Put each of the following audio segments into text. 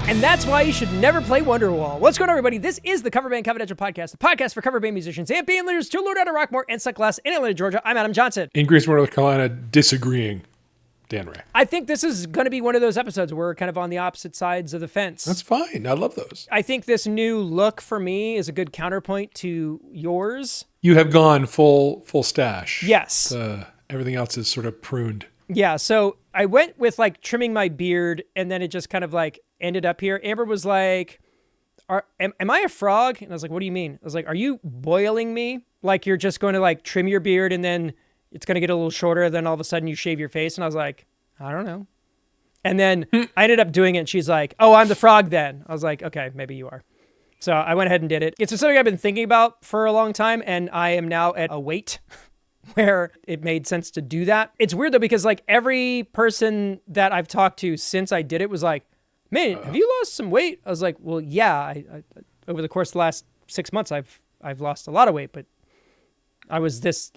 And that's why you should never play Wonderwall. What's going on, everybody? This is the Coverbandconfidential podcast, the podcast for cover band musicians and band leaders to learn how to rock more and suck less in Atlanta, Georgia. I'm Adam Johnson. In Greensboro, North Carolina, disagreeing, Dan Ray. I think this is going to be one of those episodes where we're kind of on the opposite sides of the fence. That's fine. I love those. I think this new look for me is a good counterpoint to yours. You have gone full stash. Yes. Everything else is sort of pruned. Yeah, so I went with like trimming my beard and then it just kind of like ended up here. Amber was like, am I a frog? And I was like, what do you mean? I was like, are you boiling me? Like you're just going to like trim your beard and then it's going to get a little shorter. Then all of a sudden you shave your face. And I was like, I don't know. And then I ended up doing it. And she's like, oh, I'm the frog then. I was like, okay, maybe you are. So I went ahead and did it. It's something I've been thinking about for a long time. And I am now at a weight where it made sense to do that. It's weird though, because like every person that I've talked to since I did it was like, man, have you lost some weight? I was like, well, yeah, I over the course of the last 6 months, I've lost a lot of weight, but I was this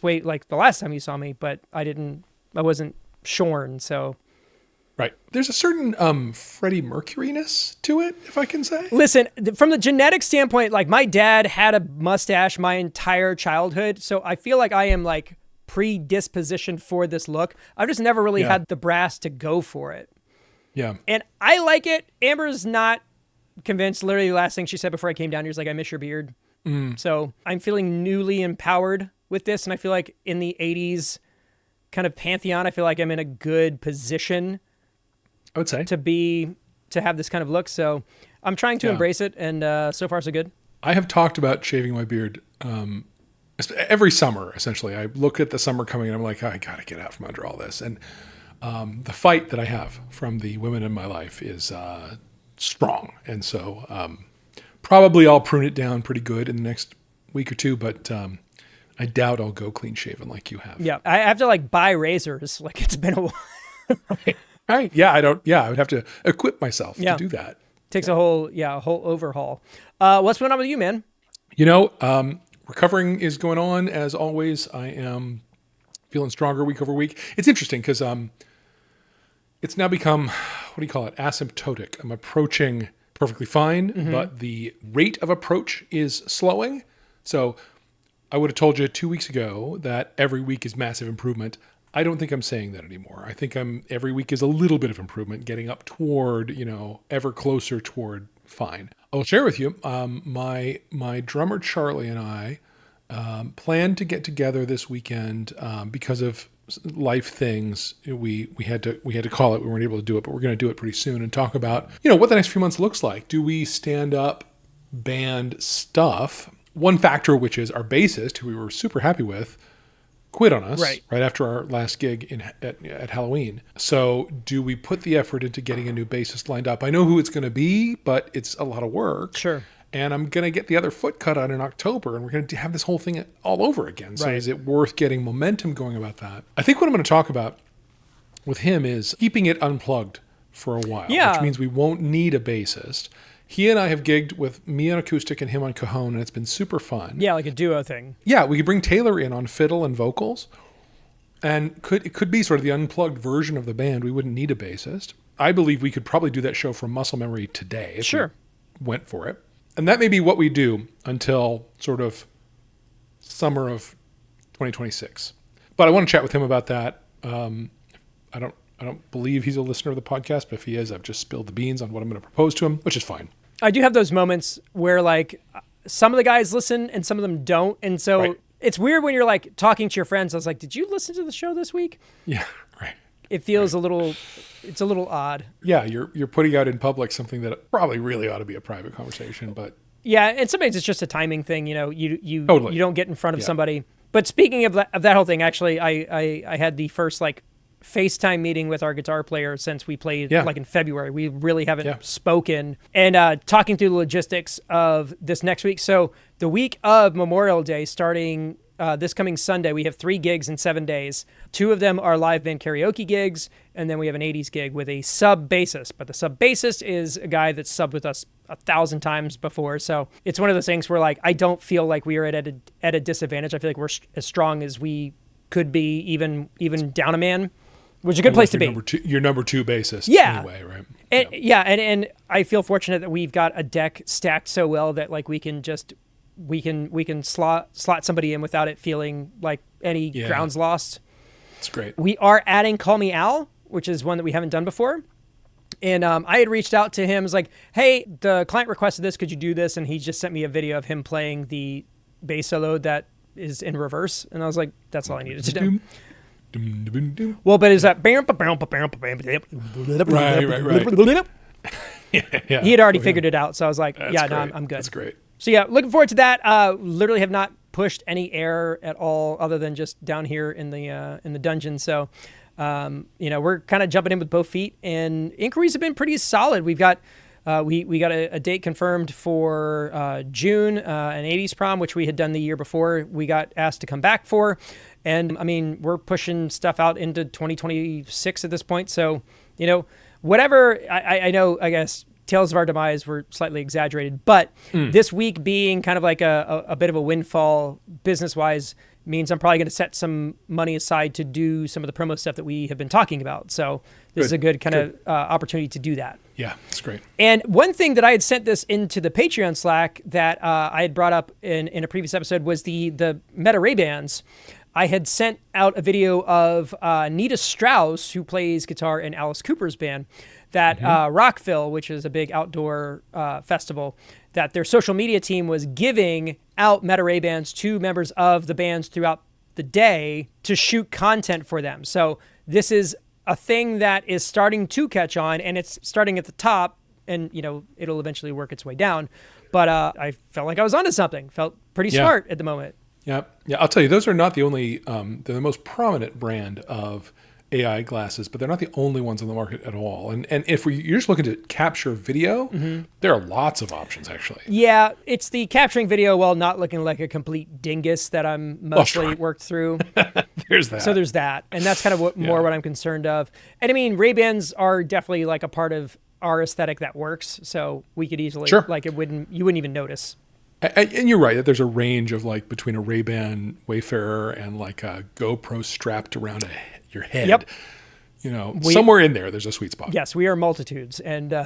weight like the last time you saw me, but I wasn't shorn. So. Right. There's a certain Freddie Mercury-ness to it, if I can say. Listen, from the genetic standpoint, like my dad had a mustache my entire childhood. So I feel like I am like predispositioned for this look. I've just never really had the brass to go for it. Yeah. And I like it. Amber's not convinced. Literally the last thing she said before I came down here is like, I miss your beard. So I'm feeling newly empowered with this. And I feel like in the 80s kind of pantheon, I feel like I'm in a good position, I would say, to have this kind of look. So I'm trying to embrace it. And so far so good. I have talked about shaving my beard every summer, essentially. I look at the summer coming and I'm like, I got to get out from under all this. And the fight that I have from the women in my life is strong. And so probably I'll prune it down pretty good in the next week or two, but I doubt I'll go clean shaven like you have. Yeah, I have to like buy razors. Like it's been a while. Right. Yeah, I would have to equip myself to do that. Takes a whole overhaul. What's going on with you, man? You know, recovering is going on as always. I am feeling stronger week over week. It's interesting because it's now become, what do you call it? Asymptotic. I'm approaching perfectly fine, but the rate of approach is slowing. So I would have told you 2 weeks ago that every week is massive improvement. I don't think I'm saying that anymore. I think every week is a little bit of improvement, getting up toward, ever closer toward fine. I'll share with you, my drummer Charlie and I planned to get together this weekend because of life things. We had to call it. We weren't able to do it, but we're going to do it pretty soon and talk about, what the next few months looks like. Do we stand up band stuff? One factor, which is our bassist, who we were super happy with, quit on us right after our last gig at Halloween. So do we put the effort into getting a new bassist lined up? I know who it's going to be, but it's a lot of work. Sure. And I'm going to get the other foot cut on in October, and we're going to have this whole thing all over again. So is it worth getting momentum going about that? I think what I'm going to talk about with him is keeping it unplugged for a while, which means we won't need a bassist. He and I have gigged with me on Acoustic and him on Cajon, and it's been super fun. Yeah, like a duo thing. Yeah, we could bring Taylor in on fiddle and vocals, and it could be sort of the unplugged version of the band. We wouldn't need a bassist. I believe we could probably do that show from muscle memory today if we went for it. And that may be what we do until sort of summer of 2026. But I want to chat with him about that. I don't believe he's a listener of the podcast, but if he is, I've just spilled the beans on what I'm going to propose to him, which is fine. I do have those moments where like some of the guys listen and some of them don't. And so it's weird when you're like talking to your friends. I was like, did you listen to the show this week? Yeah, right. It feels it's a little odd. Yeah, you're putting out in public something that probably really ought to be a private conversation, but yeah, and sometimes it's just a timing thing. You don't get in front of somebody. But speaking of that whole thing, actually, I had the first like FaceTime meeting with our guitar player since we played like in February. We really haven't spoken, and talking through the logistics of this next week. So the week of Memorial Day, starting this coming Sunday, we have 3 gigs in 7 days. 2 of them are live band karaoke gigs, and then we have an 80s gig with a sub bassist. But the sub bassist is a guy that's subbed with us 1,000 times before. So it's one of those things where like I don't feel like we are at a disadvantage. I feel like we're as strong as we could be, even down a man. Which is a good place to be. Your number two bassist anyway, right? And, and I feel fortunate that we've got a deck stacked so well that like we can slot somebody in without it feeling like any ground's lost. It's great. We are adding Call Me Al, which is one that we haven't done before. And I had reached out to him. I was like, hey, the client requested this. Could you do this? And he just sent me a video of him playing the bass solo that is in reverse. And I was like, that's all I needed to do. Well, but is that... Right. Yeah. He had already figured it out. So I was like, That's no, great. I'm good. That's great. So yeah, looking forward to that. Literally have not pushed any air at all other than just down here in the dungeon. So, we're kind of jumping in with both feet, and inquiries have been pretty solid. We've got we got a date confirmed for June, an 80s prom, which we had done the year before. We got asked to come back for, and I mean, we're pushing stuff out into 2026 at this point. So, whatever. I know, I guess tales of our demise were slightly exaggerated, but this week being kind of like a bit of a windfall business-wise means I'm probably going to set some money aside to do some of the promo stuff that we have been talking about. So this is a good kind of opportunity to do that. Yeah, it's great. And one thing that I had sent this into the Patreon Slack that I had brought up in a previous episode was the Meta Ray-Bans. I had sent out a video of Nita Strauss, who plays guitar in Alice Cooper's band, that Rockville, which is a big outdoor festival, that their social media team was giving out Meta Ray-Bans to members of the bands throughout the day to shoot content for them. So this is a thing that is starting to catch on, and it's starting at the top, and it'll eventually work its way down. But I felt like I was onto something. Felt pretty smart at the moment. Yeah. I'll tell you, those are not the only. They're the most prominent brand of AI glasses, but they're not the only ones on the market at all. And if you're just looking to capture video, there are lots of options actually. Yeah, it's the capturing video while not looking like a complete dingus that I'm mostly worked through. There's that. So there's that, and that's kind of what I'm concerned of. And I mean, Ray-Bans are definitely like a part of our aesthetic that works. So we could easily you wouldn't even notice. And you're right that there's a range of like between a Ray-Ban Wayfarer and like a GoPro strapped around your head. Yep. Somewhere in there's a sweet spot. Yes, we are multitudes, and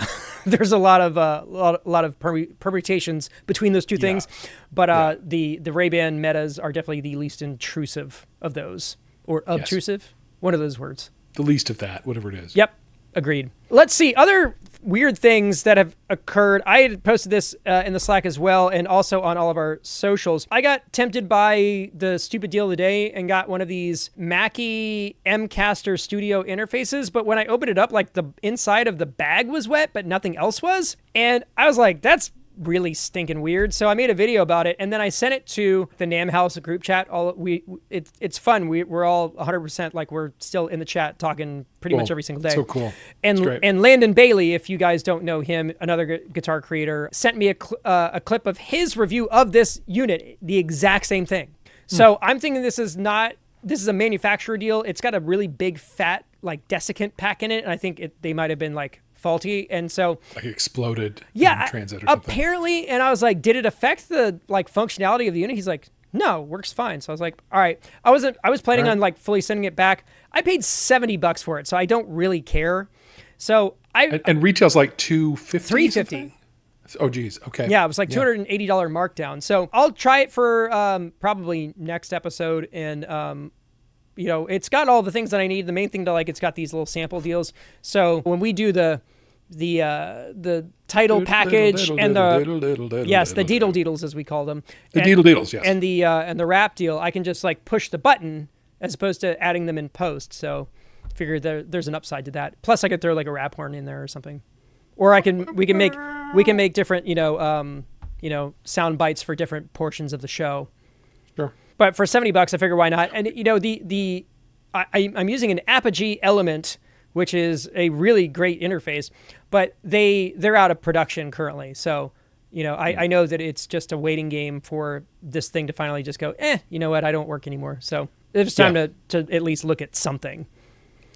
there's a lot of permutations between those two things. But the Ray-Ban Metas are definitely the least intrusive of those, or obtrusive. One of those words. The least of that, whatever it is. Yep. Agreed. Let's see other weird things that have occurred. I had posted this in the Slack as well, and also on all of our socials. I got tempted by the stupid deal of the day and got one of these Mackie Mcaster Studio interfaces. But when I opened it up, like the inside of the bag was wet, but nothing else was. And I was like, that's really stinking weird. So I made a video about it, and then I sent it to the NAMM House group chat. It's fun. We're all 100% like we're still in the chat talking pretty much every single day. So cool. And Landon Bailey, if you guys don't know him, another guitar creator, sent me a clip of his review of this unit, the exact same thing. So I'm thinking this is a manufacturer deal. It's got a really big fat like desiccant pack in it, and I think they might have been like faulty, and so like exploded in transit or something. Apparently. And I was like, did it affect the like functionality of the unit? He's like, no, works fine. So I was like, all right. I was planning on like fully sending it back. I paid $70 for it, so I don't really care. So and retail's like $250, $350. Oh geez, okay. Yeah, it was like $280 markdown. So I'll try it for probably next episode, and it's got all the things that I need. The main thing to like, it's got these little sample deals. So when we do the title package and the deedle deedles as we call them, deedle deedles, yes, and the wrap deal, I can just like push the button as opposed to adding them in post. So I figure there's an upside to that. Plus, I could throw like a wrap horn in there or something, or we can make different sound bites for different portions of the show. Sure. But for $70, I figure why not? And I'm using an Apogee Element, which is a really great interface, but they're out of production currently. So, I know that it's just a waiting game for this thing to finally just go, you know what? I don't work anymore. So it's time to at least look at something.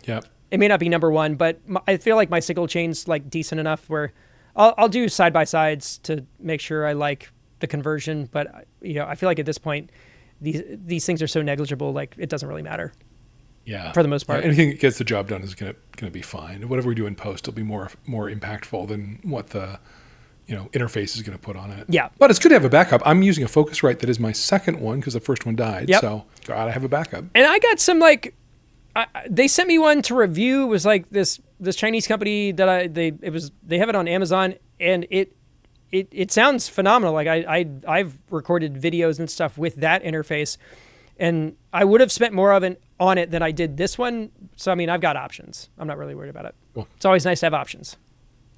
Yeah. It may not be number one, but I feel like my signal chain's like decent enough where I'll do side by sides to make sure I like the conversion. But I feel like at this point, these things are so negligible, like it doesn't really matter. Yeah. for the most part. Yeah, anything that gets the job done is going to be fine. Whatever we do in post will be more impactful than what the interface is going to put on it. Yeah. But it's good to have a backup. I'm using a Focusrite that is my second one because the first one died. Yep. So gotta have a backup. And I got some they sent me one to review. It was like this Chinese company that they have it on Amazon, and it sounds phenomenal. Like I've recorded videos and stuff with that interface, and I would have spent more of it on it than I did this one. So I mean, I've got options. I'm not really worried about it. Cool. It's always nice to have options.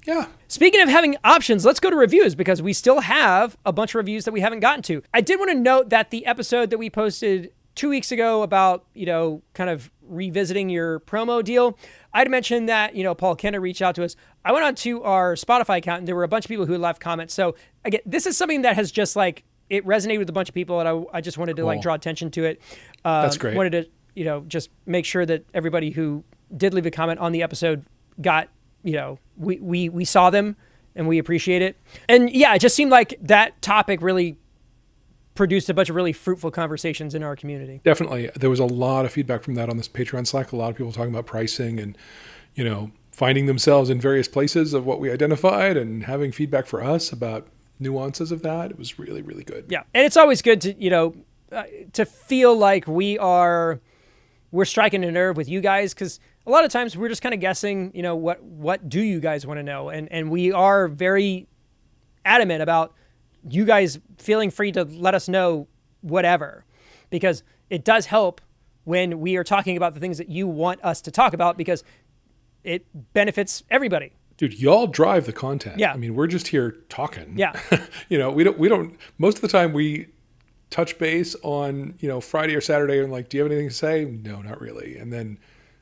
Yeah. Speaking of having options, let's go to reviews because we still have a bunch of reviews that we haven't gotten to. I did want to note that the episode that we posted 2 weeks ago about, kind of revisiting your promo deal, I'd mentioned that, Paul Kenna reached out to us. I went on to our Spotify account and there were a bunch of people who left comments. So again, this is something that has just it resonated with a bunch of people and I just wanted to draw attention to it. That's great. Wanted to, just make sure that everybody who did leave a comment on the episode got, we saw them and we appreciate it. And yeah, it just seemed like that topic really produced a bunch of really fruitful conversations in our community. Definitely. There was a lot of feedback from that on this Patreon Slack. A lot of people talking about pricing and, finding themselves in various places of what we identified and having feedback for us about nuances of that. It was really, really good. Yeah. And it's always good to, to feel like we're striking a nerve with you guys, because a lot of times we're just kind of guessing, what do you guys want to know? And we are very adamant about you guys feeling free to let us know whatever, because it does help when we are talking about the things that you want us to talk about, because it benefits everybody. Dude, y'all drive the content. Yeah. I mean, we're just here talking. Yeah. We don't, most of the time we touch base on, Friday or Saturday and do you have anything to say? No, not really. And then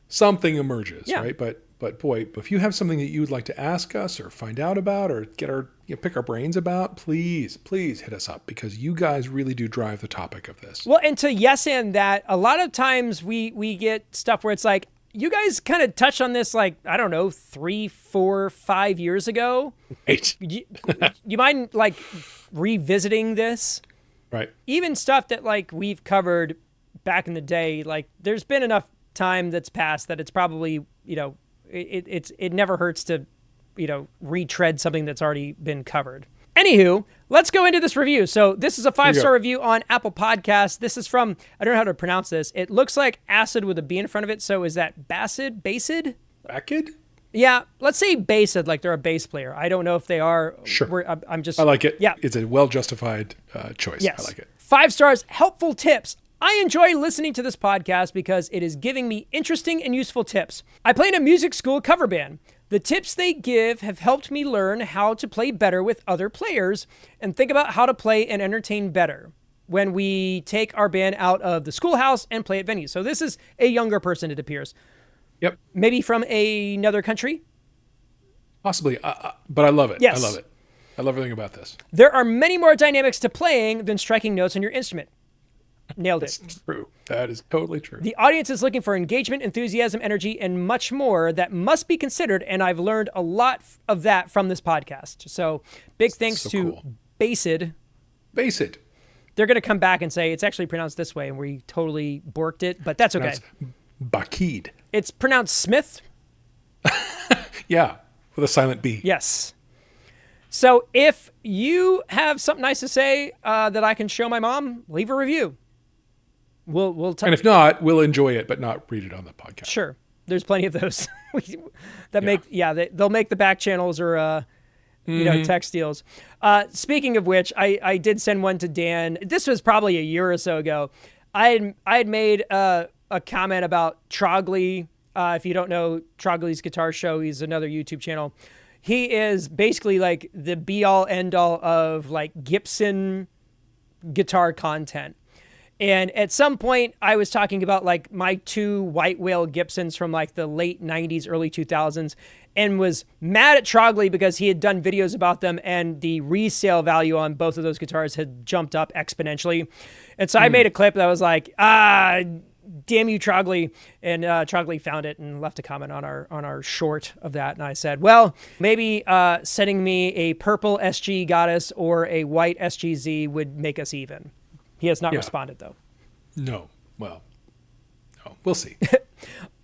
something emerges, right? But boy, if you have something that you would like to ask us or find out about or get pick our brains about, please hit us up, because you guys really do drive the topic of this. Well, and to yes and that, a lot of times we get stuff where it's like, you guys kind of touched on this, I don't know, 3, 4, 5 years ago. Right. You mind revisiting this? Right. Even stuff that we've covered back in the day, there's been enough time that's passed that it's probably, it never hurts to, retread something that's already been covered. Anywho, let's go into this review. So this is a 5-star review on Apple Podcasts. This is from, I don't know how to pronounce this. It looks like acid with a B in front of it. So is that Basid? Backid? Yeah, let's say Basid, like they're a bass player. I don't know if they are. Sure. I like it. Yeah. It's a well-justified choice. Yes. I like it. 5 stars, helpful tips. I enjoy listening to this podcast because it is giving me interesting and useful tips. I play in a music school cover band. The tips they give have helped me learn how to play better with other players and think about how to play and entertain better when we take our band out of the schoolhouse and play at venues. So this is a younger person, it appears. Yep. Maybe from another country? Possibly, but I love it. Yes. I love it. I love everything about this. There are many more dynamics to playing than striking notes on your instrument. Nailed it. That's true. That is totally true. The audience is looking for engagement, enthusiasm, energy, and much more that must be considered, and I've learned a lot of that from this podcast. So big thanks to Basid. Basid. They're going to come back and say it's actually pronounced this way, and we totally borked it, but that's okay. Bakid. It's pronounced Smith. Yeah, with a silent B. Yes. So if you have something nice to say that I can show my mom, leave a review. We'll and if not, we'll enjoy it, but not read it on the podcast. Sure. There's plenty of those they'll make the back channels or, text deals. Speaking of which, I did send one to Dan. This was probably a year or so ago. I had made a comment about Trogley. If you don't know Trogley's Guitar Show, he's another YouTube channel. He is basically the be all end all of Gibson guitar content. And at some point I was talking about my 2 white whale Gibsons from the late 90s, early 2000s, and was mad at Trogley because he had done videos about them and the resale value on both of those guitars had jumped up exponentially. And so I made a clip that was damn you, Trogley. And Trogley found it and left a comment on our short of that. And I said, well, maybe sending me a purple SG Goddess or a white SGZ would make us even. He has not responded, though. No. Well, know. We'll see.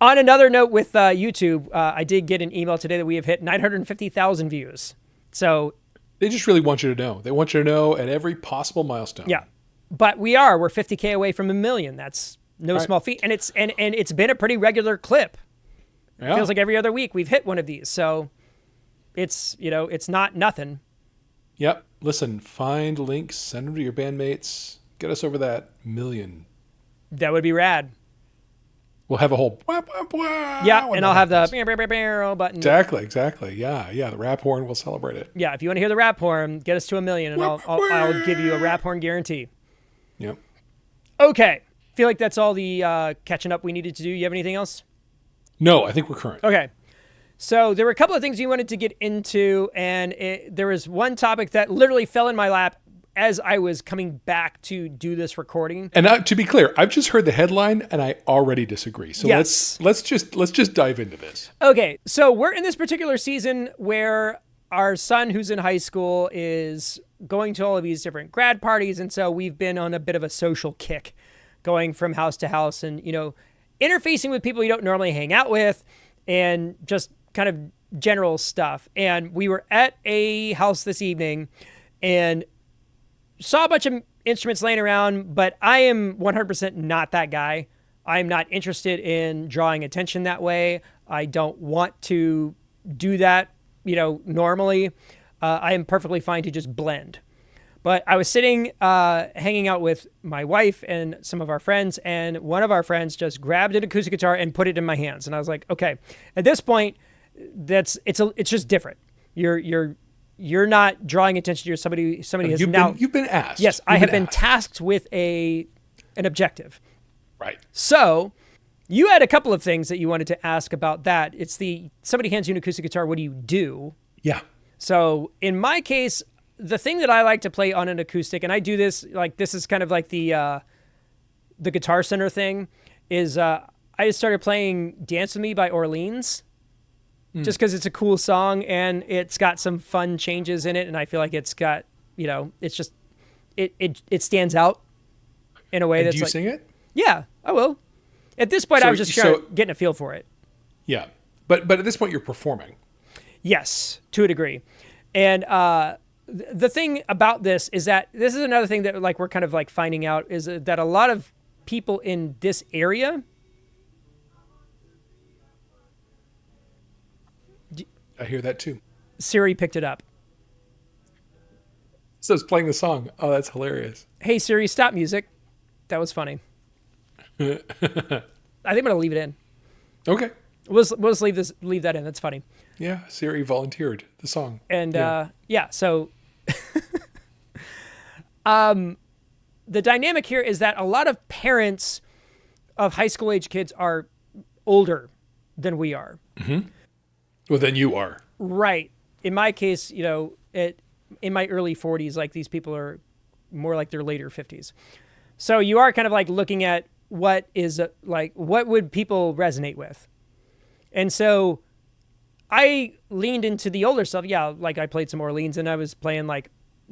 On another note with YouTube, I did get an email today that we have hit 950,000 views. So They just really want you to know. They want you to know at every possible milestone. yeah, but we're 50K away from 1 million. That's no small feat, and it's been a pretty regular clip. Yeah. It feels like every other week we've hit one of these. So it's it's not nothing. Yep. Listen, find links, send them to your bandmates, get us over that 1 million. That would be rad. We'll have a whole blah, blah, blah Yeah, when and that I'll have the happens. button. Exactly. Yeah. The rap horn, we'll celebrate it. Yeah, if you want to hear the rap horn, get us to 1 million, and I'll give you a rap horn guarantee. Yep. Okay, feel like that's all the catching up we needed to do. You have anything else? No, I think we're current. Okay. So there were a couple of things you wanted to get into, and there was one topic that literally fell in my lap as I was coming back to do this recording. And to be clear, I've just heard the headline and I already disagree. So Yes. let's just dive into this. Okay, so we're in this particular season where our son, who's in high school, is going to all of these different grad parties, and so we've been on a bit of a social kick, going from house to house and interfacing with people you don't normally hang out with, and just kind of general stuff. And we were at a house this evening and saw a bunch of instruments laying around, but I am 100% not that guy. I'm not interested in drawing attention that way. I don't want to do that, normally. I am perfectly fine to just blend. But I was sitting, hanging out with my wife and some of our friends, and one of our friends just grabbed an acoustic guitar and put it in my hands. And I was like, okay, at this point, it's just different. You're not drawing attention to somebody has You've been asked. Yes, I have been tasked with an objective. Right. So you had a couple of things that you wanted to ask about that. It's somebody hands you an acoustic guitar, what do you do? Yeah. So in my case, the thing that I like to play on an acoustic, and I do this, this is kind of like the Guitar Center thing, is I just started playing Dance With Me by Orleans. Just because it's a cool song and it's got some fun changes in it, and I feel like it's got, it's just it stands out in a way that's do you sing it? Yeah, I will. At this point, I was just getting a feel for it. Yeah, but at this point, you're performing. Yes, to a degree, and the thing about this is that this is another thing that we're kind of finding out is that a lot of people in this area. I hear that too. Siri picked it up. So it's playing the song. Oh, that's hilarious. Hey Siri, stop music. That was funny. I think I'm gonna leave it in. Okay. We'll just leave that in. That's funny. Yeah, Siri volunteered the song. And so the dynamic here is that a lot of parents of high school age kids are older than we are. Mm-hmm. Well, then you are. Right. In my case, in my early 40s, these people are more like their later 50s. So you are kind of looking at what would people resonate with? And so I leaned into the older stuff. Yeah, I played some Orleans, and I was playing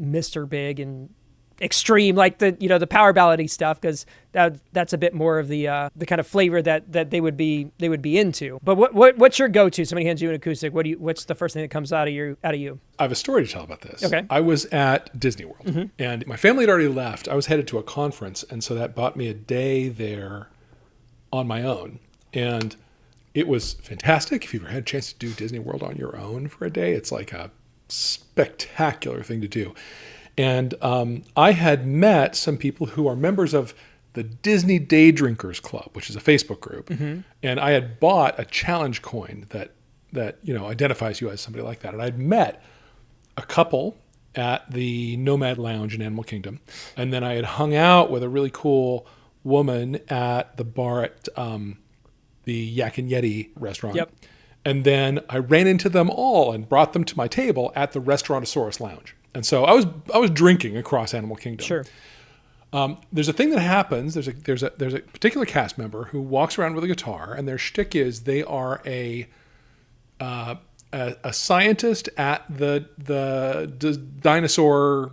Mr. Big and Extreme, the power ballady stuff, because that's a bit more of the kind of flavor that they would be into. But what's your go-to? Somebody hands you an acoustic. What's the first thing that comes out of you? I have a story to tell about this. Okay. I was at Disney World, and my family had already left. I was headed to a conference, and so that bought me a day there on my own, and it was fantastic. If you've ever had a chance to do Disney World on your own for a day, it's like a spectacular thing to do. And I had met some people who are members of the Disney Day Drinkers Club, which is a Facebook group. Mm-hmm. And I had bought a challenge coin that identifies you as somebody like that. And I'd met a couple at the Nomad Lounge in Animal Kingdom. And then I had hung out with a really cool woman at the bar at the Yak and Yeti restaurant. Yep. And then I ran into them all and brought them to my table at the Restaurantosaurus Lounge. And so I was drinking across Animal Kingdom. Sure. There's a thing that happens. There's a particular cast member who walks around with a guitar, and their shtick is they are a scientist at the Dinosaur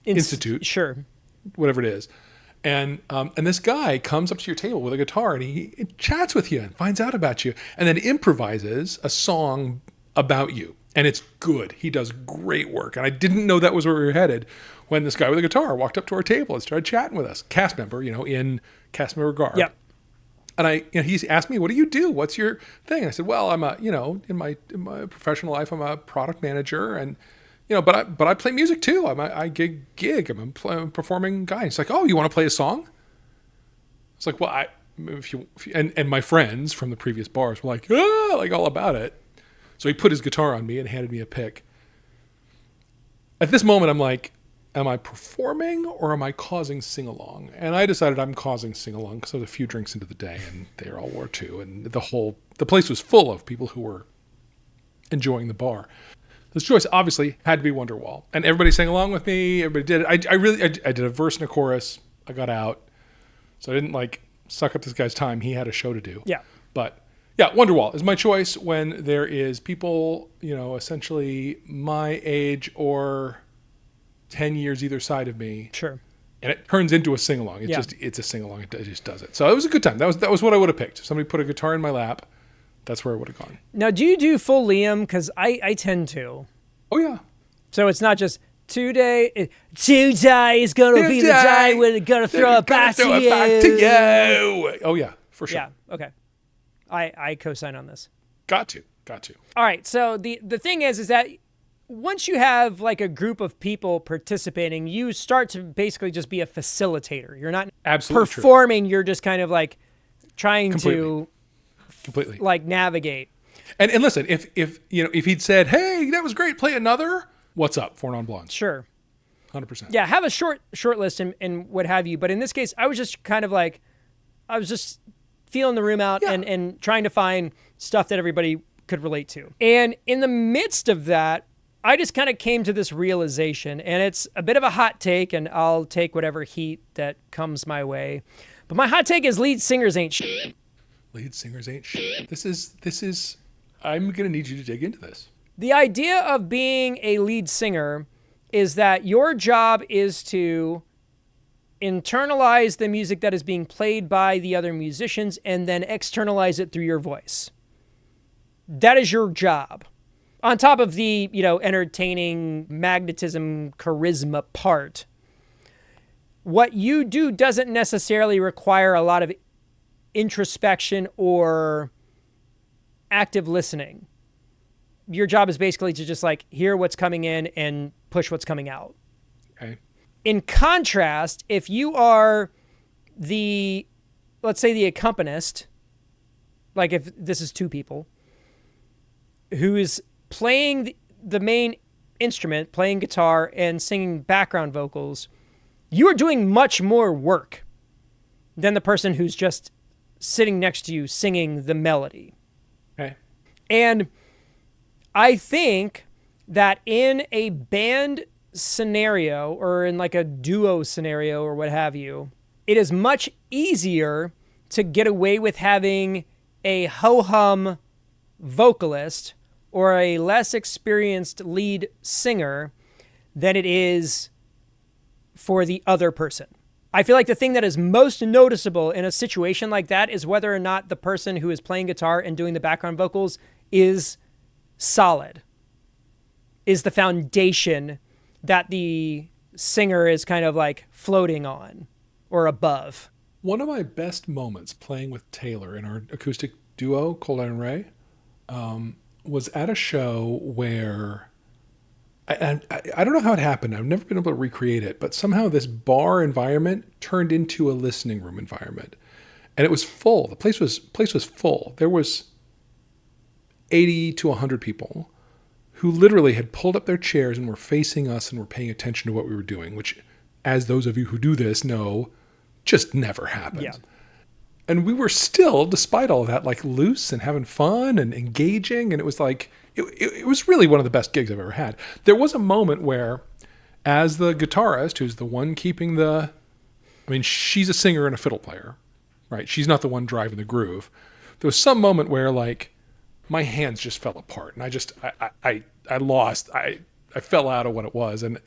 Institute. Sure. Whatever it is. And this guy comes up to your table with a guitar and he chats with you and finds out about you and then improvises a song about you. And it's good. He does great work. And I didn't know that was where we were headed when this guy with a guitar walked up to our table and started chatting with us. Cast member, in cast member garb. Yep. And he's asked me, what do you do? What's your thing? And I said, well, I'm in my professional life, I'm a product manager and, but I play music too. I gig. I'm a performing guy. He's like, oh, you want to play a song? It's like, well, if you and my friends from the previous bars were like, like all about it. So he put his guitar on me and handed me a pick. At this moment, I'm like, am I performing or am I causing sing-along? And I decided I'm causing sing-along because I was a few drinks into the day and they all were too. And the place was full of people who were enjoying the bar. This choice obviously had to be Wonderwall. And everybody sang along with me. Everybody did it. I did a verse and a chorus. I got out. So I didn't suck up this guy's time. He had a show to do. Yeah. But yeah, Wonderwall is my choice when there is people, essentially my age or 10 years either side of me. Sure. And it turns into a sing-along. It's a sing-along. It just does it. So it was a good time. That was what I would have picked. If somebody put a guitar in my lap, that's where I would have gone. Now, do you do full Liam? Because I tend to. Oh, yeah. So it's not just today is going to be the day when they're going to throw it back to you. Oh, yeah, for sure. Yeah, okay. I co-sign on this. Got to. All right, so the thing is that once you have a group of people participating, you start to basically just be a facilitator. You're not absolutely performing. True. You're just kind of trying completely navigate. And listen, if he'd said, "Hey, that was great, play another," what's up, Four Non Blondes? Sure, 100%. Yeah, have a short list and what have you. But in this case, I was just kind of I was just feeling the room out and trying to find stuff that everybody could relate to. And in the midst of that, I just kind of came to this realization, and it's a bit of a hot take, and I'll take whatever heat that comes my way. But my hot take is lead singers ain't shit. Lead singers ain't shit. This is. I'm gonna need you to dig into this. The idea of being a lead singer is that your job is to internalize the music that is being played by the other musicians and then externalize it through your voice. That is your job. On top of the, entertaining magnetism, charisma part, what you do doesn't necessarily require a lot of introspection or active listening. Your job is basically to just hear what's coming in and push what's coming out. Okay. In contrast, if you are let's say the accompanist, if this is two people, who is playing the main instrument, playing guitar and singing background vocals, you are doing much more work than the person who's just sitting next to you singing the melody. Okay. And I think that in a band scenario or in a duo scenario or what have you, it is much easier to get away with having a ho-hum vocalist or a less experienced lead singer than it is for the other person. I feel like the thing that is most noticeable in a situation like that is whether or not the person who is playing guitar and doing the background vocals is solid, is the foundation that the singer is kind of floating on or above. One of my best moments playing with Taylor in our acoustic duo, Cold Iron Ray, was at a show where I don't know how it happened. I've never been able to recreate it, but somehow this bar environment turned into a listening room environment, and it was full. The place was full. There was 80 to 100 people who literally had pulled up their chairs and were facing us and were paying attention to what we were doing, which, as those of you who do this know, just never happens. Yeah. And we were still, despite all of that, loose and having fun and engaging. And it was it was really one of the best gigs I've ever had. There was a moment where, as the guitarist, who's the one keeping she's a singer and a fiddle player, right? She's not the one driving the groove. There was some moment where my hands just fell apart and I lost. I fell out of what it was. And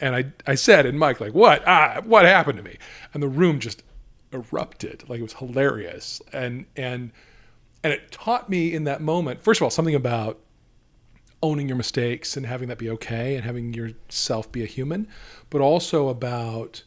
I said in mic, what happened to me? And the room just erupted. Like, it was hilarious. And it taught me in that moment, first of all, something about owning your mistakes and having that be okay and having yourself be a human, but also about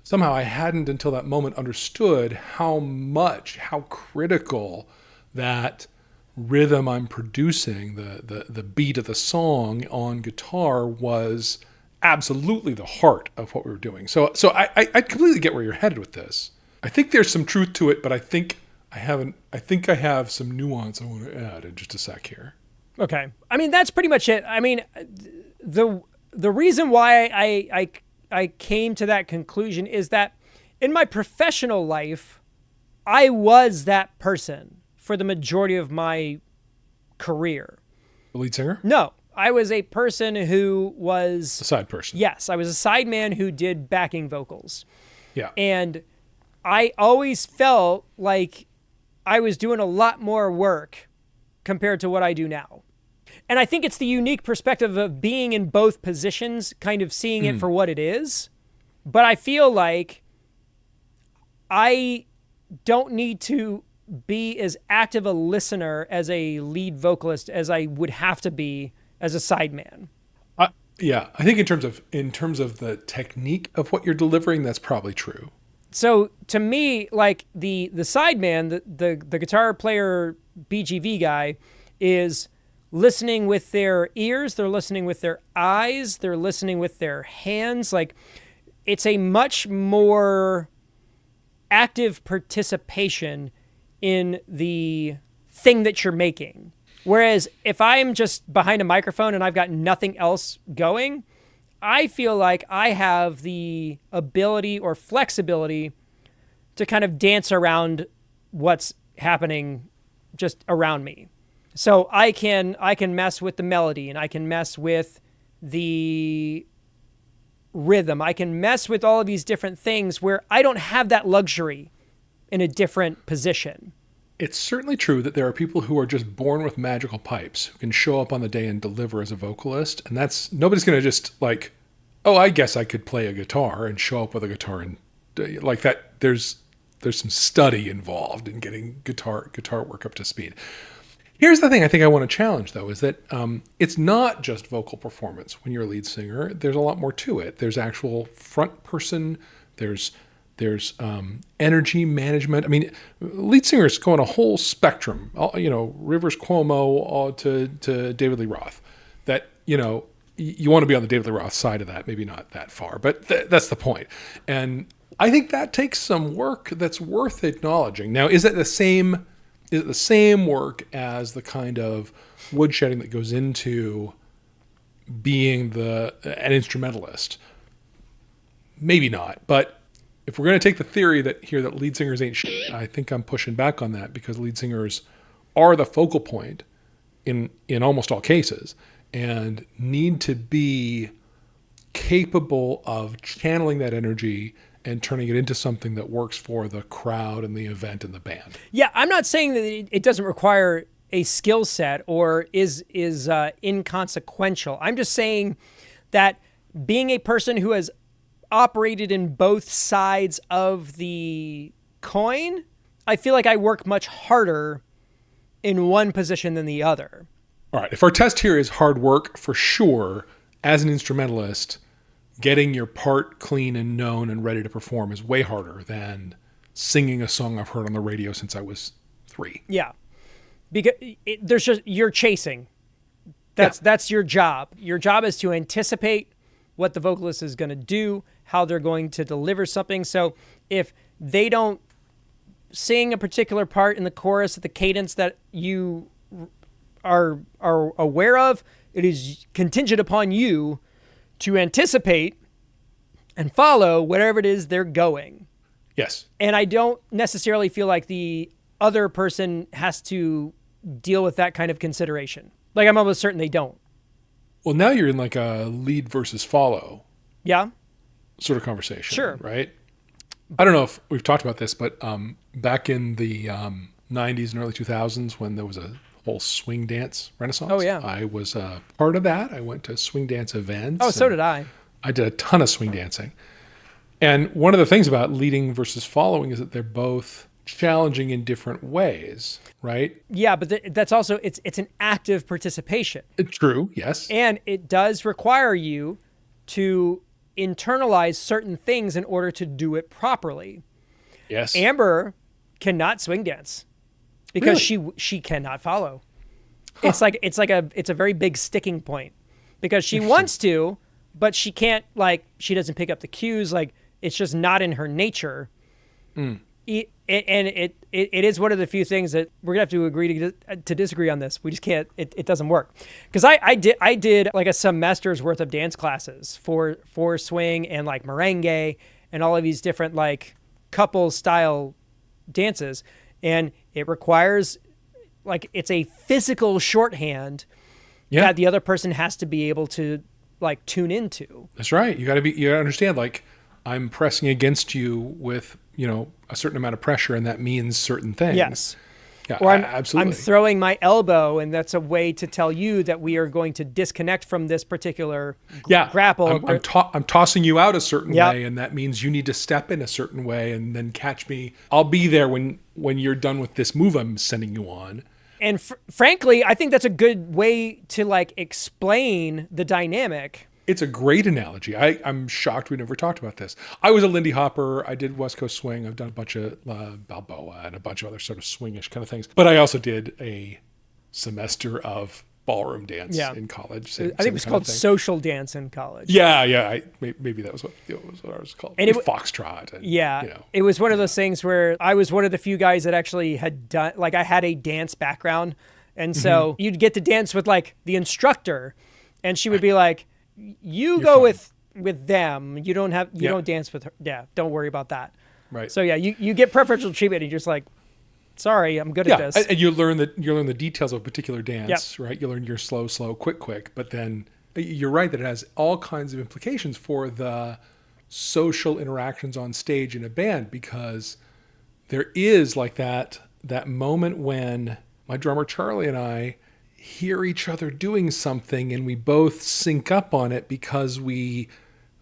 somehow I hadn't until that moment understood how critical that rhythm I'm producing, the beat of the song on guitar was absolutely the heart of what we were doing. So I completely get where you're headed with this. I think there's some truth to it, but I think I have some nuance I want to add in just a sec here. Okay. I mean, that's pretty much it. I mean, the reason why I came to that conclusion is that in my professional life, I was that person for the majority of my career. The lead singer? No, I was a person who was a side person. Yes, I was a sideman who did backing vocals. Yeah. And I always felt like I was doing a lot more work compared to what I do now. And I think it's the unique perspective of being in both positions, kind of seeing it for what it is. But I feel like I don't need to be as active a listener as a lead vocalist as I would have to be as a sideman. Yeah, I think in terms of the technique of what you're delivering, that's probably true. So to me, like the sideman, the guitar player BGV guy is listening with their ears, they're listening with their eyes, they're listening with their hands. Like, it's a much more active participation in the thing that you're making. Whereas if I'm just behind a microphone and I've got nothing else going, I feel like I have the ability or flexibility to kind of dance around what's happening just around me. So I can mess with the melody, and I can mess with the rhythm. I can mess with all of these different things where I don't have that luxury in a different position. It's certainly true that there are people who are just born with magical pipes who can show up on the day and deliver as a vocalist. And nobody's going to just like, oh, I guess I could play a guitar and show up with a guitar and like that. There's some study involved in getting guitar work up to speed. Here's the thing I think I want to challenge, though, is that it's not just vocal performance when you're a lead singer. There's a lot more to it. There's actual front person. There's energy management. I mean, lead singers go on a whole spectrum, Rivers Cuomo to David Lee Roth. That, you want to be on the David Lee Roth side of that, maybe not that far, but that's the point. And I think that takes some work that's worth acknowledging. Now, is it the same work as the kind of woodshedding that goes into being an instrumentalist? Maybe not, but if we're going to take the theory that lead singers ain't shit, I think I'm pushing back on that, because lead singers are the focal point in almost all cases and need to be capable of channeling that energy and turning it into something that works for the crowd and the event and the band. Yeah, I'm not saying that it doesn't require a skill set or is inconsequential. I'm just saying that being a person who has operated in both sides of the coin, I feel like I work much harder in one position than the other. All right, if our test here is hard work, for sure, as an instrumentalist, getting your part clean and known and ready to perform is way harder than singing a song I've heard on the radio since I was 3. Yeah, because you're chasing. That's your job. Your job is to anticipate what the vocalist is going to do, how they're going to deliver something. So if they don't sing a particular part in the chorus at the cadence that you are aware of, it is contingent upon you to anticipate and follow whatever it is they're going. Yes. And I don't necessarily feel like the other person has to deal with that kind of consideration. Like, I'm almost certain they don't. Well, now you're in like a lead versus follow. Yeah. Sort of conversation. Sure. Right? I don't know if we've talked about this, but back in the 90s and early 2000s, when there was a whole swing dance renaissance. Oh, yeah. I was part of that. I went to swing dance events. Oh, so did I. I did a ton of swing dancing. And one of the things about leading versus following is that they're both challenging in different ways, right? Yeah, but that's also, it's an active participation. True, yes. And it does require you to internalize certain things in order to do it properly. Yes. Amber cannot swing dance because Really? she cannot follow. It's a very big sticking point because she wants to, but she can't, like, she doesn't pick up the cues. Like, it's just not in her nature. And it is one of the few things that we're gonna have to agree to disagree on this. We just can't. It doesn't work. Because I did like a semester's worth of dance classes for swing and like merengue and all of these different like couple style dances, and it requires, like, it's a physical shorthand that the other person has to be able to like tune into. That's right. You gotta understand, like, I'm pressing against you with, a certain amount of pressure, and that means certain things. Yes. Yeah, Or absolutely. I'm throwing my elbow, and that's a way to tell you that we are going to disconnect from this particular grapple. I'm tossing you out a certain way, and that means you need to step in a certain way and then catch me. I'll be there when you're done with this move I'm sending you on. And frankly, I think that's a good way to like explain the dynamic. It's a great analogy. I'm shocked we never talked about this. I was a Lindy Hopper. I did West Coast swing. I've done a bunch of Balboa and a bunch of other sort of swingish kind of things. But I also did a semester of ballroom dance in college. I think it was called social dance in college. Yeah. Maybe that was what it was called. And Foxtrot. And, it was one of those things where I was one of the few guys that actually had done, like, I had a dance background. And so you'd get to dance with like the instructor, and she would be like, You're go fine. with them. You don't dance with her. Yeah, don't worry about that. Right. So yeah, you get preferential treatment, and you're just like, sorry, I'm good at this. And you learn the details of a particular dance, right? You learn your slow, quick. But then you're right that it has all kinds of implications for the social interactions on stage in a band, because there is like that moment when my drummer Charlie and I hear each other doing something, and we both sync up on it because we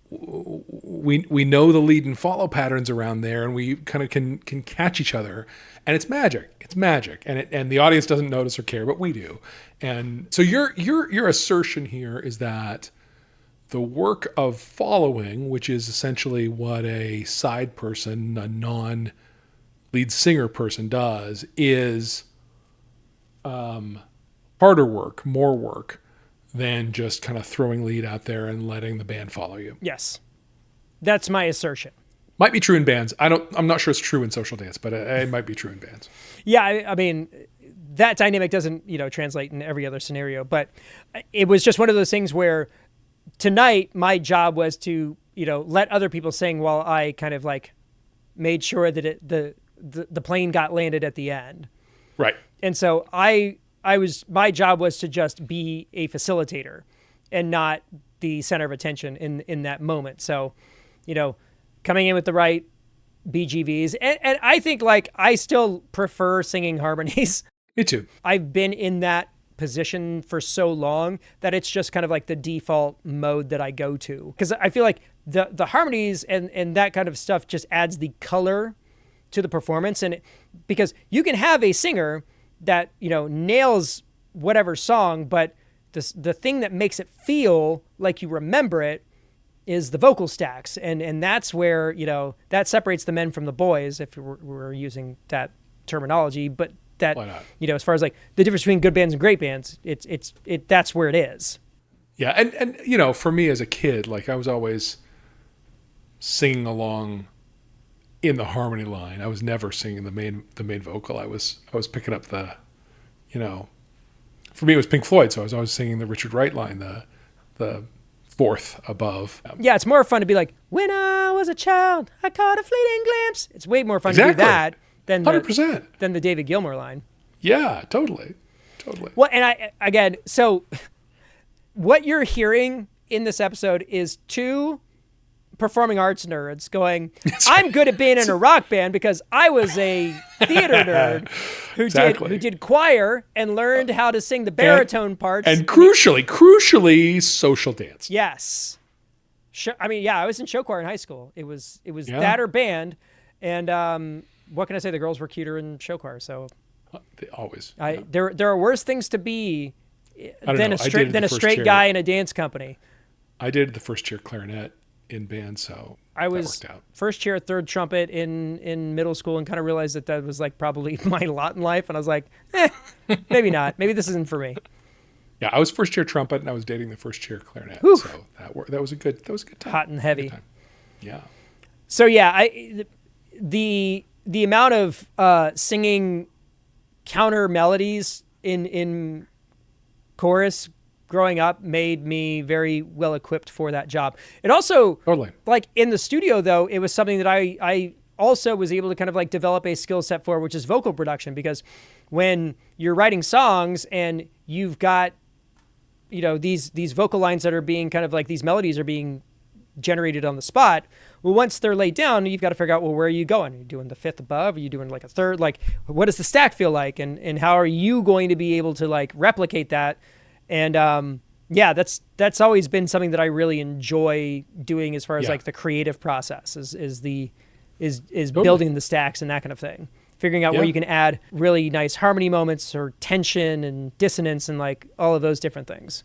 know the lead and follow patterns around there, and we kind of can catch each other, and it's magic, and the audience doesn't notice or care, but we do. And so your assertion here is that the work of following, which is essentially what a side person, a non-lead singer person does, is harder work, more work than just kind of throwing lead out there and letting the band follow you. Yes. That's my assertion. Might be true in bands. I'm not sure it's true in social dance, but it might be true in bands. Yeah, I mean, that dynamic doesn't, translate in every other scenario, but it was just one of those things where tonight my job was to, let other people sing while I kind of like made sure that the plane got landed at the end. Right. And so my job was to just be a facilitator and not the center of attention in that moment. So, coming in with the right BGVs. And I think, like, I still prefer singing harmonies. Me too. I've been in that position for so long that it's just kind of like the default mode that I go to. Because I feel like the harmonies and that kind of stuff just adds the color to the performance. And because you can have a singer that, nails whatever song, but the thing that makes it feel like you remember it is the vocal stacks. And that's where, that separates the men from the boys, if we're using that terminology. But that, as far as like the difference between good bands and great bands, that's where it is. Yeah. And for me as a kid, like, I was always singing along in the harmony line. I was never singing the main vocal. I was picking up the, for me it was Pink Floyd, so I was always singing the Richard Wright line, the fourth above. Yeah, it's more fun to be like, when I was a child, I caught a fleeting glimpse. It's way more fun to do that than 100%. Than the David Gilmour line. Yeah, totally. Well, and so what you're hearing in this episode is two performing arts nerds going, I'm good at being in a rock band because I was a theater nerd who did choir and learned how to sing the baritone parts. And crucially, social dance. Yes. I mean, yeah, I was in show choir in high school. It was Yeah. that or band, and what can I say? The girls were cuter in show choir, so They always. there are worse things to be I don't than know. a straight guy in a dance company. I did the first chair clarinet in band, so I that was worked out. first chair, third trumpet in middle school, and kind of realized that was like probably my lot in life. And I was like, maybe not. Maybe this isn't for me. Yeah, I was first chair trumpet, and I was dating the first chair clarinet. Whew. So that was a good time. Hot and heavy. Good time. Yeah. So yeah, the amount of singing counter melodies in chorus growing up made me very well equipped for that job. It also, Totally. like in the studio though, it was something that I also was able to kind of like develop a skill set for, which is vocal production, because when you're writing songs and you've got, you know, these vocal lines that are being kind of like, these melodies are being generated on the spot. Well, once they're laid down, you've got to figure out, well, where are you going? Are you doing the fifth above? Are you doing like a third? Like, what does the stack feel like? And how are you going to be able to like replicate that? And yeah, that's always been something that I really enjoy doing as far as like the creative process is building the stacks and that kind of thing. Figuring out where you can add really nice harmony moments or tension and dissonance and like all of those different things.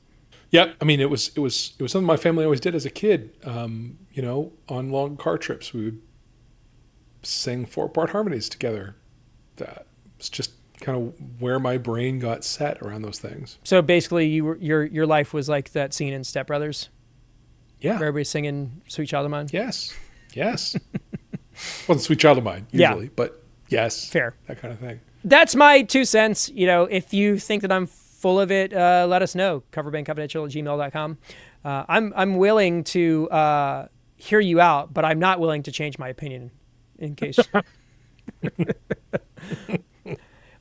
Yeah, I mean, it was something my family always did as a kid. You know, on long car trips, we would sing 4-part harmonies together. That was just kind of where my brain got set around those things. So basically, your life was like that scene in Step Brothers. Yeah, where everybody's singing "Sweet Child of Mine." Yes. Wasn't "Sweet Child of Mine" usually, but yes, fair, that kind of thing. That's my 2 cents. You know, if you think that I'm full of it, let us know. Coverbandconfidential@gmail.com. I'm willing to hear you out, but I'm not willing to change my opinion. In case.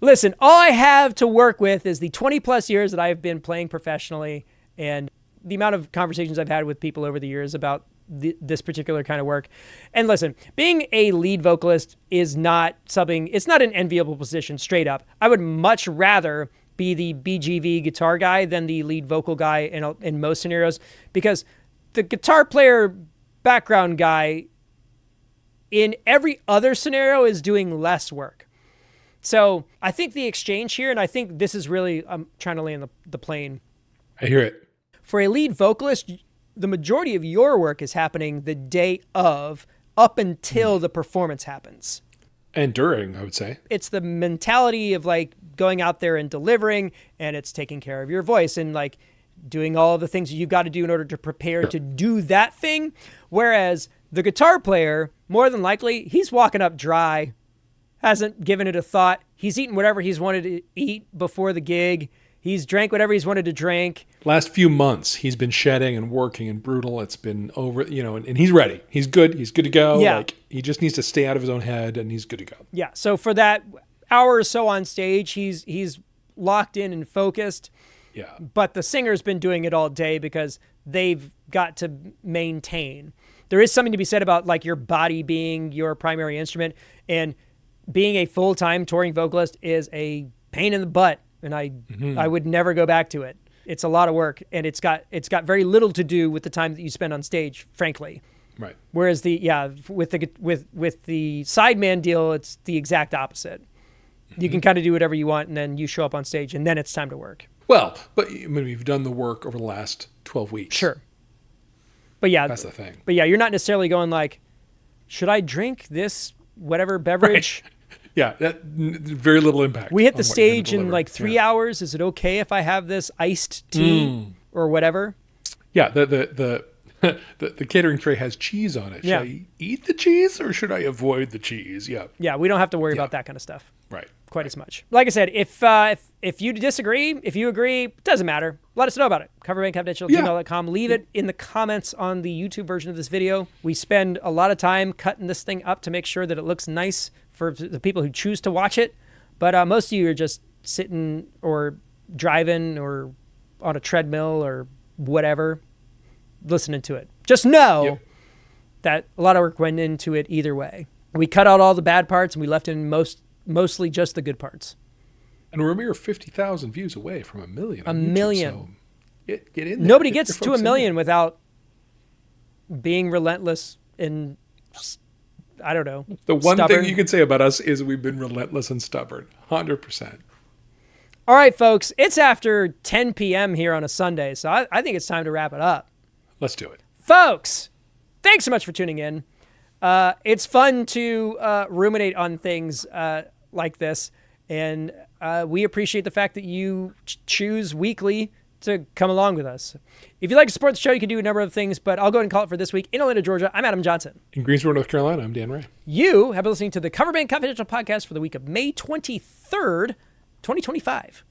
Listen, all I have to work with is the 20 plus years that I've been playing professionally, and the amount of conversations I've had with people over the years about this particular kind of work. And listen, being a lead vocalist is not something, it's not an enviable position straight up. I would much rather be the BGV guitar guy than the lead vocal guy in most scenarios, because the guitar player background guy in every other scenario is doing less work. So I think the exchange here, and I think this is really, I'm trying to land the plane. I hear it. For a lead vocalist, the majority of your work is happening the day of, up until the performance happens. And during, I would say. It's the mentality of like going out there and delivering, and it's taking care of your voice and like doing all of the things you've got to do in order to prepare to do that thing. Whereas the guitar player, more than likely, he's walking up dry, hasn't given it a thought. He's eaten whatever he's wanted to eat before the gig. He's drank whatever he's wanted to drink. Last few months, he's been shedding and working and brutal. It's been over, you know, and he's ready. He's good. He's good to go. Yeah. Like, he just needs to stay out of his own head, and he's good to go. Yeah. So for that hour or so on stage, he's locked in and focused. Yeah. But the singer's been doing it all day because they've got to maintain. There is something to be said about like your body being your primary instrument, and being a full-time touring vocalist is a pain in the butt. And I would never go back to it. It's a lot of work, and it's got very little to do with the time that you spend on stage, frankly. Right. Whereas with the Sideman deal, it's the exact opposite. You can kind of do whatever you want, and then you show up on stage, and then it's time to work. Well, but I mean, you've done the work over the last 12 weeks. Sure. But yeah, that's the thing. But yeah, you're not necessarily going like, should I drink this whatever beverage? Right. Yeah, very little impact. We hit the stage in like 3 hours. Is it okay if I have this iced tea or whatever? Yeah, the catering tray has cheese on it. Should I eat the cheese or should I avoid the cheese? Yeah. Yeah, we don't have to worry about that kind of stuff. Right. Quite as much. Like I said, if you disagree, if you agree, it doesn't matter. Let us know about it. Coverbandconfidential@gmail.com. Leave it in the comments on the YouTube version of this video. We spend a lot of time cutting this thing up to make sure that it looks nice for the people who choose to watch it. But most of you are just sitting or driving or on a treadmill or whatever, listening to it. Just know that a lot of work went into it either way. We cut out all the bad parts and we left in mostly just the good parts. And we're a mere 50,000 views away from 1 million. A million. So get in there. Nobody gets to 1 million without being relentless and, I don't know, The one stubborn. thing you can say about us is we've been relentless and stubborn. 100%. All right, folks, it's after 10 p.m. here on a Sunday, so I think it's time to wrap it up. Let's do it. Folks, thanks so much for tuning in. It's fun to ruminate on things like this, and we appreciate the fact that you choose weekly to come along with us. If you'd like to support the show, you can do a number of things, but I'll go ahead and call it for this week. In Atlanta, Georgia, I'm Adam Johnson. In Greensboro, North Carolina, I'm Dan Ray. You have been listening to the Coverbandconfidential podcast for the week of May 23rd, 2025.